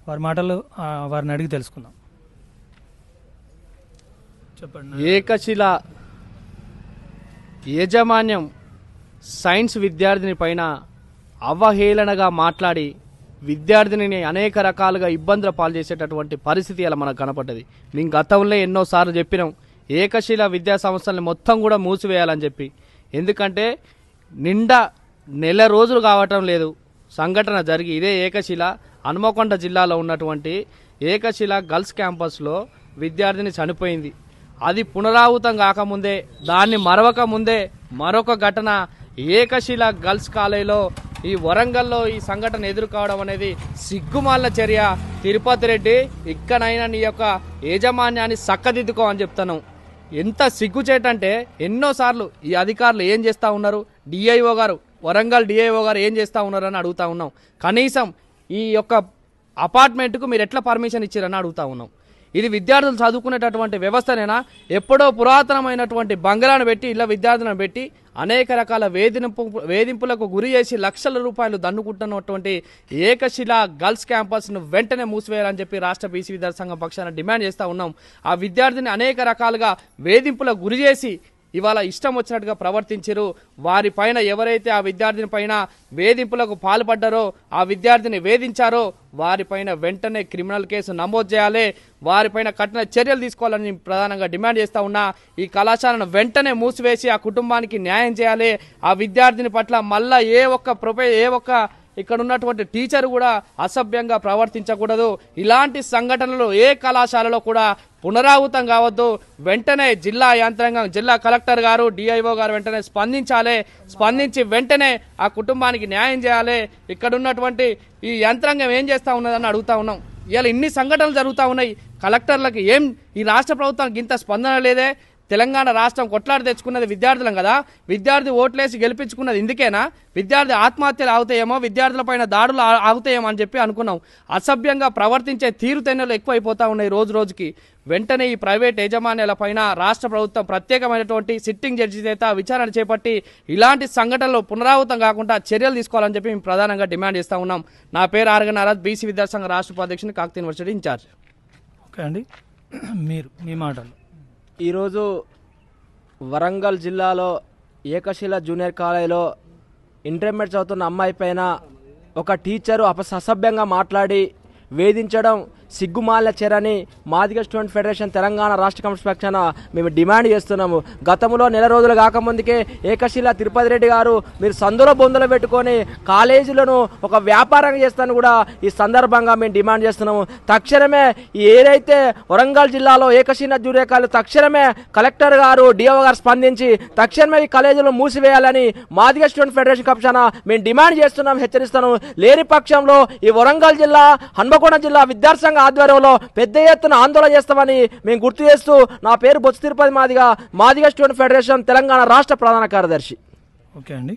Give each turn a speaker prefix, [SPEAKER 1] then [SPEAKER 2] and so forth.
[SPEAKER 1] వారి మాటలు వారిని అడిగి తెలుసుకుందాం. చెప్పండి.
[SPEAKER 2] ఏకశిల యాజమాన్యం సైన్స్ విద్యార్థిని పైన అవహేళనగా మాట్లాడి విద్యార్థిని అనేక రకాలుగా ఇబ్బందులు పాలు చేసేటటువంటి పరిస్థితి అలా మనకు కనపడ్డది. మేము గతంలో ఎన్నోసార్లు చెప్పినాం ఏకశిల విద్యా సంస్థల్ని మొత్తం కూడా మూసివేయాలని చెప్పి. ఎందుకంటే నిండా నెల రోజులు కావటం లేదు సంఘటన జరిగి. ఇదే ఏకశిల హన్మకొండ జిల్లాలో ఉన్నటువంటి ఏకశిల గర్ల్స్ క్యాంపస్లో విద్యార్థిని చనిపోయింది. అది పునరావృతం కాకముందే, దాన్ని మరవక ముందే మరొక ఘటన ఏకశిల గర్ల్స్ కాలేజీలో ఈ వరంగల్లో ఈ సంఘటన ఎదుర్కోవడం అనేది సిగ్గుమాలిన చర్య. తిరుపతి రెడ్డి, ఇక్కడైనా నీ యొక్క యాజమాన్యాన్ని చక్కదిద్దుకో అని చెప్తాను. ఎంత సిగ్గుచేటంటే ఎన్నోసార్లు ఈ అధికారులు ఏం చేస్తూ ఉన్నారు, డిఐఓ గారు, వరంగల్ డిఐఓ గారు ఏం చేస్తూ ఉన్నారు అని అడుగుతూ ఉన్నాం. కనీసం ఈ యొక్క అపార్ట్మెంట్కు మీరు ఎట్లా పర్మిషన్ ఇచ్చారని అడుగుతూ ఉన్నాం. ఇది విద్యార్థులు చదువుకునేటటువంటి వ్యవస్థనేనా? ఎప్పుడో పురాతనమైనటువంటి బంగ్లాను పెట్టి ఇలా విద్యార్థులను పెట్టి అనేక రకాల వేధింపులకు గురి చేసి లక్షల రూపాయలు దన్నుకుంటున్నటువంటి ఏకశిల గర్ల్స్ క్యాంపస్ను వెంటనే మూసివేయాలని చెప్పి రాష్ట్ర బీసీ విద్యార్థి సంఘం పక్షాన డిమాండ్ చేస్తూ ఉన్నాం. ఆ విద్యార్థిని అనేక రకాలుగా వేధింపులకు గురి చేసి ఇవాళ ఇష్టం వచ్చినట్టుగా ప్రవర్తించారు. వారిపైన ఎవరైతే ఆ విద్యార్థిని పైన వేధింపులకు పాల్పడ్డారో, ఆ విద్యార్థిని వేధించారో వారిపైన వెంటనే క్రిమినల్ కేసు నమోదు చేయాలి, వారిపైన కఠిన చర్యలు తీసుకోవాలని ప్రధానంగా డిమాండ్ చేస్తూ ఉన్నా. ఈ కళాశాలను వెంటనే మూసివేసి ఆ కుటుంబానికి న్యాయం చేయాలి. ఆ విద్యార్థిని పట్ల మళ్ళా ఏ ఒక్క ఇక్కడ ఉన్నటువంటి టీచర్ కూడా అసభ్యంగా ప్రవర్తించకూడదు. ఇలాంటి సంఘటనలు ఏ కళాశాలలో కూడా పునరావృతం కావద్దు. వెంటనే జిల్లా యంత్రాంగం, జిల్లా కలెక్టర్ గారు, డిఐఓ గారు వెంటనే స్పందించి వెంటనే ఆ కుటుంబానికి న్యాయం చేయాలి. ఇక్కడ ఉన్నటువంటి ఈ యంత్రాంగం ఏం చేస్తూ ఉన్నదని అడుగుతా ఉన్నాం. ఇవాళ ఇన్ని సంఘటనలు జరుగుతూ ఉన్నాయి. కలెక్టర్లకు ఏం, ఈ రాష్ట్ర ప్రభుత్వానికి ఇంత స్పందన లేదే? తెలంగాణ రాష్ట్రం కొట్లాడి తెచ్చుకున్నది విద్యార్థులం కదా. విద్యార్థి ఓట్లేసి గెలిపించుకున్నది ఇందుకేనా? విద్యార్థి ఆత్మహత్యలు ఆగుతాయేమో, విద్యార్థులపైన దాడులు ఆగుతాయేమో అని చెప్పి అనుకున్నాం. అసభ్యంగా ప్రవర్తించే తీరుతెన్నులు ఎక్కువైపోతా ఉన్నాయి రోజు రోజుకి. వెంటనే ఈ ప్రైవేట్ యాజమాన్యాలపైన రాష్ట్ర ప్రభుత్వం ప్రత్యేకమైనటువంటి సిట్టింగ్ జడ్జి చేత విచారణ చేపట్టి ఇలాంటి సంఘటనలు పునరావృతం కాకుండా చర్యలు తీసుకోవాలని చెప్పి మేము ప్రధానంగా డిమాండ్ చేస్తూ ఉన్నాం. నా పేరు ఆర్గన్ నారాజ్, బీసీ విద్యార్థి సంఘ రాష్ట్ర ఉపాధ్యక్షుని, కాకతీయ యూనివర్సిటీ ఇన్ఛార్జ్.
[SPEAKER 1] ఓకే అండి, మీరు మీ మాటలు.
[SPEAKER 3] ఈరోజు వరంగల్ జిల్లాలో ఏకశిల జూనియర్ కాలేజీలో ఇంటర్మీడియట్ చదువుతున్న అమ్మాయి పైన ఒక టీచరు అసభ్యంగా మాట్లాడి వేధించడం సిగ్గుమాల చర్యని మాదిగ స్టూడెంట్ ఫెడరేషన్ తెలంగాణ రాష్ట్ర కమిటీ పక్షాన మేము డిమాండ్ చేస్తున్నాము. గతంలో నెల రోజులు కాకముందుకే ఏకశిల తిరుపతి రెడ్డి గారు మీరు సందులో బొందులు పెట్టుకొని కాలేజీలను ఒక వ్యాపారంగా చేస్తాను కూడా ఈ సందర్భంగా మేము డిమాండ్ చేస్తున్నాము. తక్షణమే ఏదైతే వరంగల్ జిల్లాలో ఏకశిల జూనియర్ కాలేజ్ తక్షణమే కలెక్టర్ గారు, డిఓ గారు స్పందించి తక్షణమే ఈ కాలేజీలను మూసివేయాలని మాదిగ స్టూడెంట్ ఫెడరేషన్ పక్షాన మేము డిమాండ్ చేస్తున్నాం, హెచ్చరిస్తున్నాము. లేని పక్షంలో ఈ వరంగల్ జిల్లా, హన్మకొండ జిల్లా విద్యార్థి ఆధ్వర్యంలో పెద్ద ఎత్తున ఆందోళన చేస్తామని మేము గుర్తు చేస్తూ, నా పేరు బొత్స తిరుపతి మాదిగ స్టూడెంట్ ఫెడరేషన్ తెలంగాణ రాష్ట్ర ప్రధాన కార్యదర్శి.
[SPEAKER 1] ఓకే అండి.